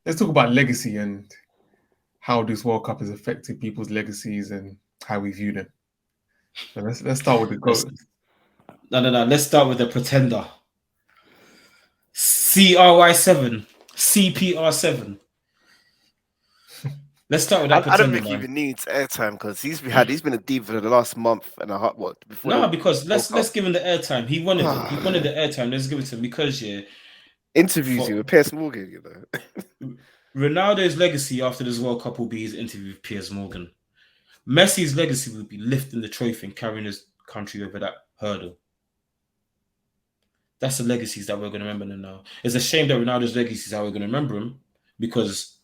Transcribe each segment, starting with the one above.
let's talk about legacy and how this World Cup has affected people's legacies and how we view them. So let's start with the Let's GOAT. no. Let's start with the pretender. CRY7, CPR7. Let's start with that I don't pretender, think he man. even needs airtime because he's been a diva for the last month and a half. What before No, the because World let's Cup? give him the airtime. He wanted it. He wanted the airtime. Let's give it to him because Interviews you for with Piers Morgan, you know. Ronaldo's legacy after this World Cup will be his interview with Piers Morgan. Messi's legacy will be lifting the trophy and carrying his country over that hurdle. That's the legacies that we're going to remember them now. It's a shame that Ronaldo's legacy is how we're going to remember him because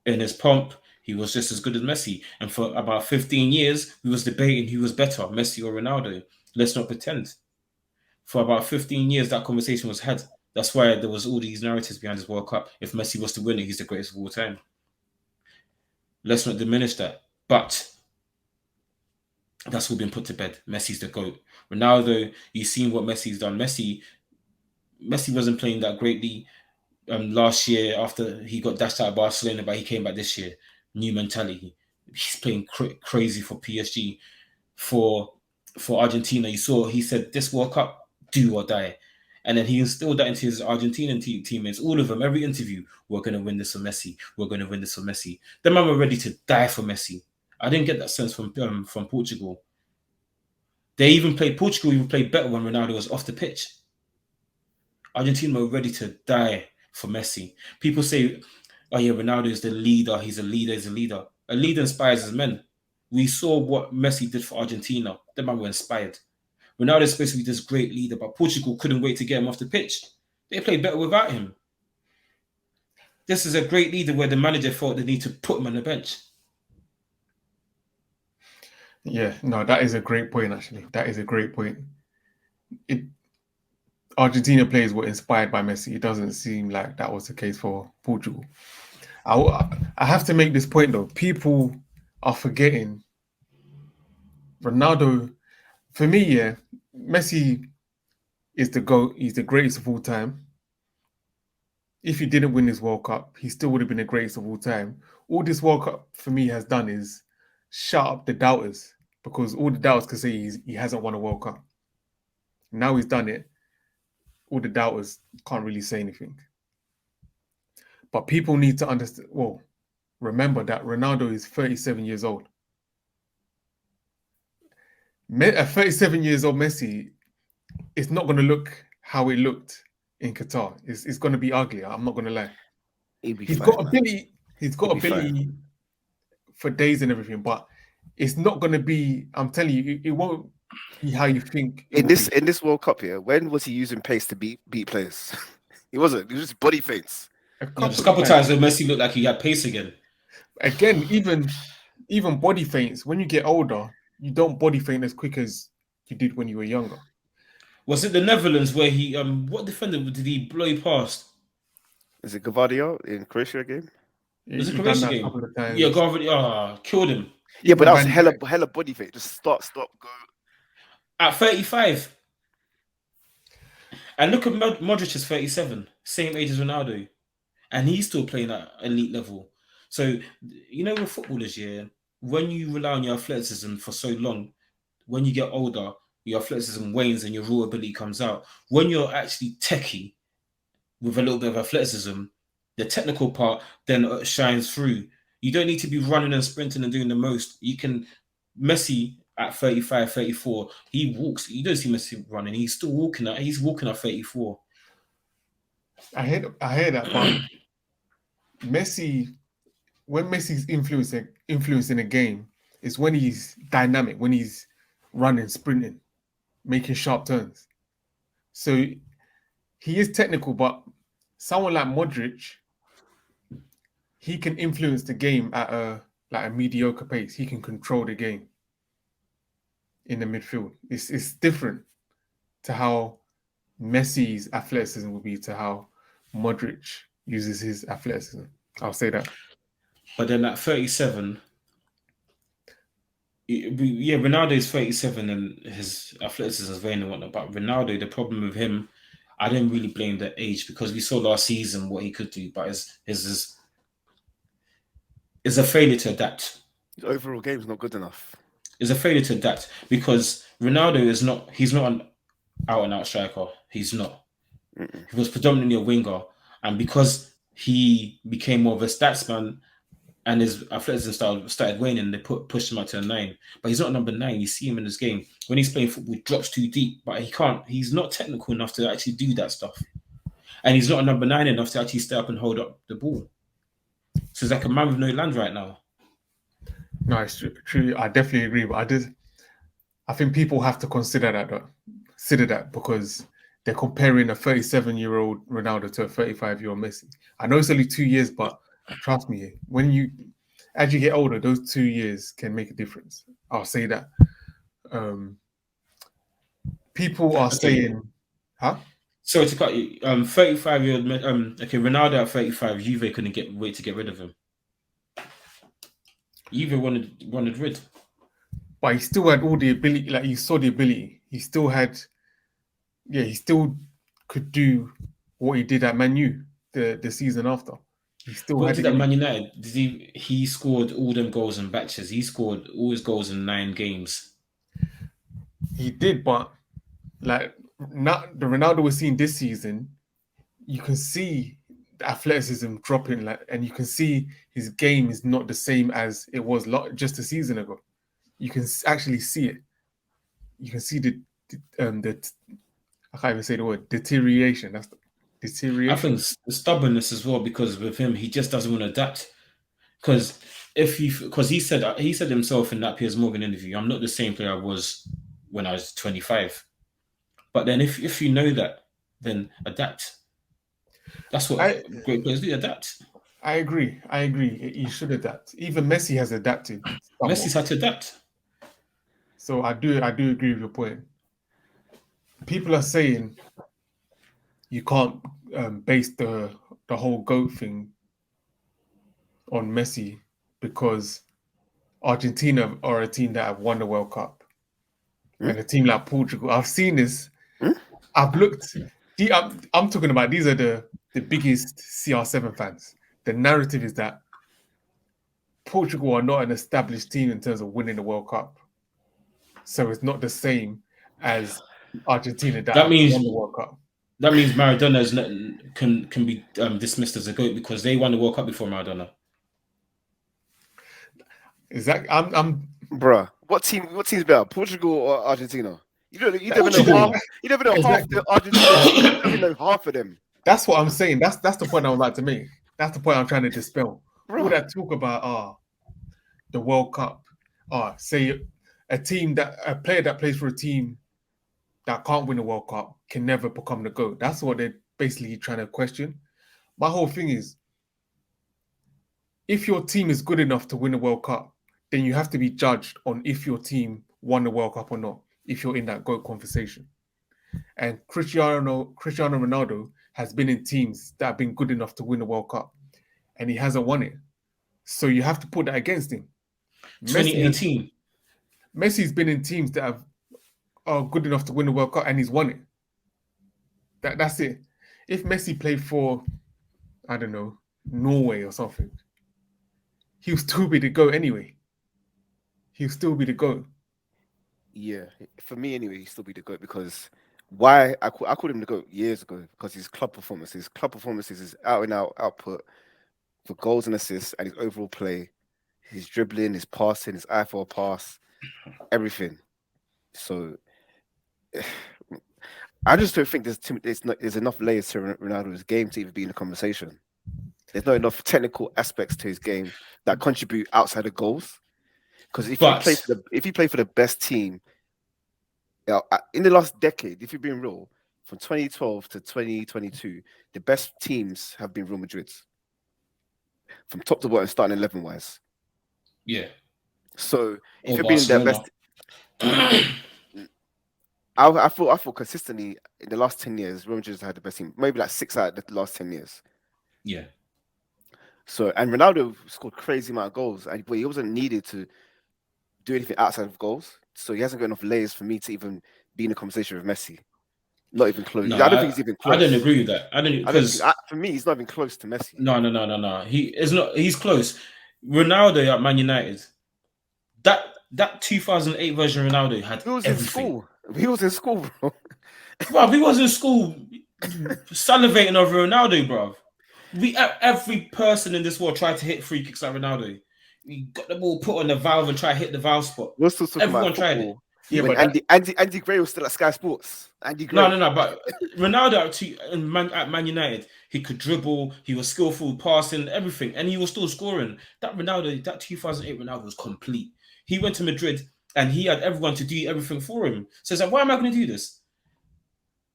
in his pomp, he was just as good as Messi. And for about 15 years, we was debating who was better, Messi or Ronaldo. Let's not pretend. For about 15 years, that conversation was had. That's why there was all these narratives behind this World Cup. If Messi was to win it, he's the greatest of all time. Let's not diminish that. But that's all been put to bed. Messi's the GOAT. Ronaldo, you've seen what Messi's done. Messi wasn't playing that greatly last year after he got dashed out of Barcelona, but he came back this year. New mentality. He's playing crazy for PSG. For Argentina, you saw he said this World Cup, do or die. And then he instilled that into his Argentinian teammates, all of them, every interview, we're going to win this for Messi. We're going to win this for Messi. The man were ready to die for Messi. I didn't get that sense from Portugal. Portugal even played better when Ronaldo was off the pitch. Argentina were ready to die for Messi. People say, oh yeah, Ronaldo is the leader. He's a leader. He's a leader. A leader inspires his men. We saw what Messi did for Argentina. The man were inspired. Ronaldo is supposed to be this great leader, but Portugal couldn't wait to get him off the pitch. They played better without him. This is a great leader where the manager thought they need to put him on the bench. Yeah, no, that is a great point. Actually, that is a great point. Argentina players were inspired by Messi. It doesn't seem like that was the case for Portugal. I have to make this point though. People are forgetting Ronaldo. For me, yeah, Messi is the GOAT. He's the greatest of all time. If he didn't win this World Cup, he still would have been the greatest of all time. All this World Cup for me has done is shut up the doubters because all the doubters can say he hasn't won a World Cup. Now he's done it. All the doubters can't really say anything. But people need to understand. Well, remember that Ronaldo is 37 years old. A 37 years old Messi is not going to look how it looked in Qatar. It's going to be ugly. I'm not going to lie. He'll be He's fine, got man. ability. He's got He'll be ability for days and everything, but it's not going to be. I'm telling you, it won't be how you think it in will be. this World Cup here. When was he using pace to beat players? He wasn't. He was just body feints. Just a couple of times where Messi looked like he had pace again. Again, even body feints. When you get older, you don't body feint as quick as you did when you were younger. Was it the Netherlands where he what defender did he blow past? Is it Gavadio in Croatia game? Was it He done Croatia that a game? couple of times. Yeah, Garvin killed him. Yeah, but Even that was Van Dijk. hella body feint. Just stop, go. At 35. And look at Modric is 37, same age as Ronaldo. And he's still playing at elite level. So, with footballers, yeah, when you rely on your athleticism for so long, when you get older, your athleticism wanes and your raw ability comes out. When you're actually techie with a little bit of athleticism, the technical part then shines through. You don't need to be running and sprinting and doing the most. Messi at 35, 34, he walks. You don't see Messi running. He's still walking at 34. I hear that, but Messi, when Messi's influencing a game, is when he's dynamic, when he's running, sprinting, making sharp turns. So he is technical, but someone like Modric, he can influence the game at a mediocre pace. He can control the game in the midfield. It's different to how Messi's athleticism will be to how Modric uses his athleticism. I'll say that. But then at 37, yeah, Ronaldo is 37 and his athleticism is vain and whatnot. But Ronaldo, the problem with him, I didn't really blame the age because we saw last season what he could do, but his is a failure to adapt. His overall game is not good enough. Is a failure to adapt because Ronaldo is not. He's not an out and out striker. He's not. Mm-mm. He was predominantly a winger, and because he became more of a statsman and his athleticism started waning, they pushed him out to a 9. But he's not number 9. You see him in this game when he's playing football, he drops too deep, but he can't. He's not technical enough to actually do that stuff, and he's not a number 9 enough to actually stay up and hold up the ball. So he's like a man with no land right now. No, it's true. I definitely agree. But I think people have to consider that, because they're comparing a 37-year-old Ronaldo to a 35-year-old Messi. I know it's only 2 years, but trust me, as you get older, those 2 years can make a difference. I'll say that. People are saying, huh? So to cut you, 35-year-old, okay, Ronaldo at 35, Juve couldn't wait to get rid of him. Juve wanted rid. But he still had all the ability, like you saw the ability. He still had, he still could do what he did at Man U the season after. He still What had did at Man United? He scored all them goals in batches. He scored all his goals in 9 games. He did, but like not the Ronaldo we're seeing this season, you can see the athleticism dropping, and you can see his game is not the same as it was just a season ago. You can actually see it. You can see the I can't even say the word deterioration. That's deterioration. I think the stubbornness as well, because with him, he just doesn't want to adapt. Because he said himself in that Piers Morgan interview, I'm not the same player I was when I was 25. But then if you know that, then adapt. That's what great players do, adapt. I agree. You should adapt. Even Messi has adapted. Somewhat. Messi's had to adapt. So I do agree with your point. People are saying you can't base the whole GOAT thing on Messi because Argentina are a team that have won the World Cup. And a team like Portugal, I've seen this. I've looked. I'm talking about, these are the biggest CR7 fans. The narrative is that Portugal are not an established team in terms of winning the World Cup. So it's not the same as Argentina that means won the World Cup. That means Maradona can be dismissed as a GOAT because they won the World Cup before Maradona. Is that bruh? What team's better, Portugal or Argentina? You never know half the Argentina. You don't even know half of them. That's what I'm saying. That's the point I'm about to make. That's the point I'm trying to dispel. Bruh. All that talk about the World Cup. Say a player that plays for a team that can't win the World Cup can never become the GOAT. That's what they're basically trying to question. My whole thing is, if your team is good enough to win the World Cup, then you have to be judged on if your team won the World Cup or not, if you're in that GOAT conversation. And Cristiano Ronaldo has been in teams that have been good enough to win the World Cup, and he hasn't won it. So you have to put that against him. 2018. Messi's been in teams that are good enough to win the World Cup, and he's won it. That's it. If Messi played for, I don't know, Norway or something, he'll still be the GOAT anyway. He'll still be the GOAT. Yeah, for me anyway, he'll still be the GOAT because why I called him the GOAT years ago because his club performances, his out and out output for goals and assists, and his overall play, his dribbling, his passing, his eye for a pass, everything. So I just don't think there's enough layers to Ronaldo's game to even be in the conversation. There's not enough technical aspects to his game that contribute outside of goals. Because if you play for the best team in the last decade, if you're being real, from 2012 to 2022, the best teams have been Real Madrid's, from top to bottom, starting 11 wise. Yeah. So if you're being their best, I feel consistently in the last 10 years, Real Madrid has had the best team. Maybe like 6 out of the last 10 years. Yeah. So, and Ronaldo scored crazy amount of goals, but he wasn't needed to do anything outside of goals. So he hasn't got enough layers for me to even be in a conversation with Messi. Not even close. No, I don't think he's even close. I don't agree with that. For me, he's not even close to Messi. No. He is not. He's close. Ronaldo at Man United. That 2008 version of Ronaldo had He was in everything. school. He was in school, bro. Bro, he was in school salivating over Ronaldo, bro. Every person in this world tried to hit free kicks like Ronaldo. He got the ball put on the valve and try to hit the valve spot. We're still talking Everyone about tried it. football. Yeah, When but Andy Gray was still at Sky Sports. Andy Gray. No. But Ronaldo at Man United, he could dribble, he was skillful, passing, everything, and he was still scoring. That 2008 Ronaldo was complete. He went to Madrid and he had everyone to do everything for him. So it's like, why am I going to do this?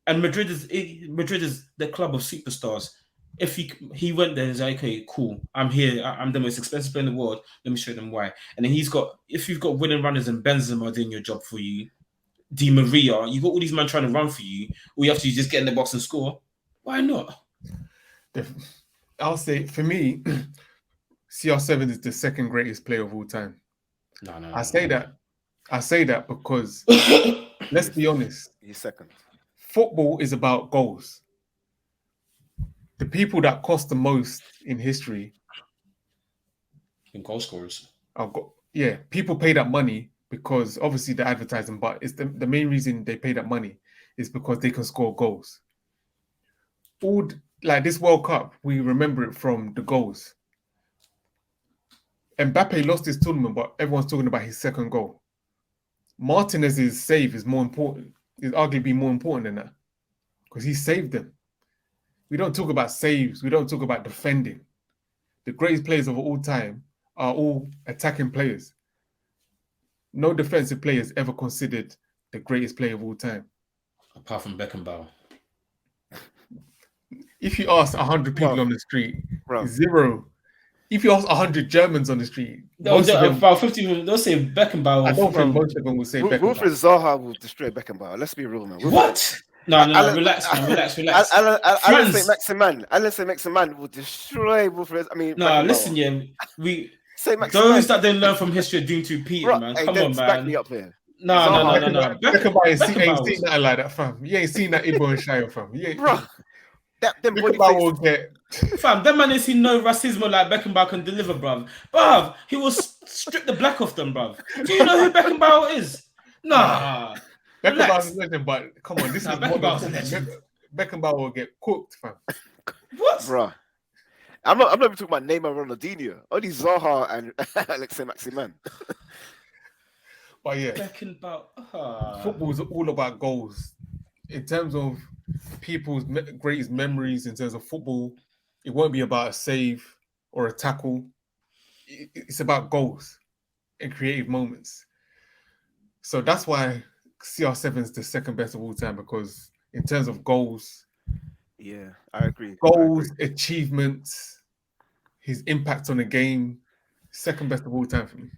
And Madrid is the club of superstars. If he went there and said, okay, cool, I'm here, I'm the most expensive player in the world, let me show them why. And then if you've got winning runners and Benzema doing your job for you, Di Maria, you got all these men trying to run for you, all you have to do is just get in the box and score. Why not? I'll say, for me, CR7 is the second greatest player of all time. No. I say that because let's be honest, He's second. football is about goals. The people that cost the most in history In goal scorers. people pay that money because obviously the advertising, but it's the main reason they pay that money is because they can score goals. All like this World Cup, we remember it from the goals. Mbappe lost his tournament, but everyone's talking about his second goal. Martinez's save is more important, is arguably more important than that because he saved them. We don't talk about saves. We don't talk about defending. The greatest players of all time are all attacking players. No defensive player is ever considered the greatest player of all time. Apart from Beckenbauer. If you ask 100 people on the street, Bro. zero. If you ask 100 Germans on the street, About 50, they'll say Beckenbauer. I don't think most of them will say Beckenbauer. Wilfred Zaha will destroy Beckenbauer. Let's be real, man. What? No, relax, man. Relax. Alan Saint-Maximin will destroy Wilfred. I mean, no, Beckenbauer. listen, yeah. Those that didn't learn from history are doomed to repeat, man. Come on, man. Back me up here. No. Beckenbauer ain't seen nothing like that, fam. You ain't seen that Ibo and Shire, fam. Bro, Beckenbauer will get... Fam, that man ain't seen no racism like Beckenbauer can deliver, bruv. Bruv, he will strip the black off them, bruv. Do you know who Beckenbauer is? Nah. Beckenbauer's a legend, but come on, this is Beckenbauer's a legend. Beckenbauer will get cooked, fam. What? Bro. I'm not even talking about Neymar, Ronaldinho. Only Zaha and Alex Saint-Maximin. But yeah, Beckenbauer. Football is all about goals. In terms of people's greatest memories, in terms of football, it won't be about a save or a tackle. It's about goals and creative moments. So that's why CR7 is the second best of all time, because in terms of goals, yeah, I agree. Goals, achievements, his impact on the game, second best of all time for me.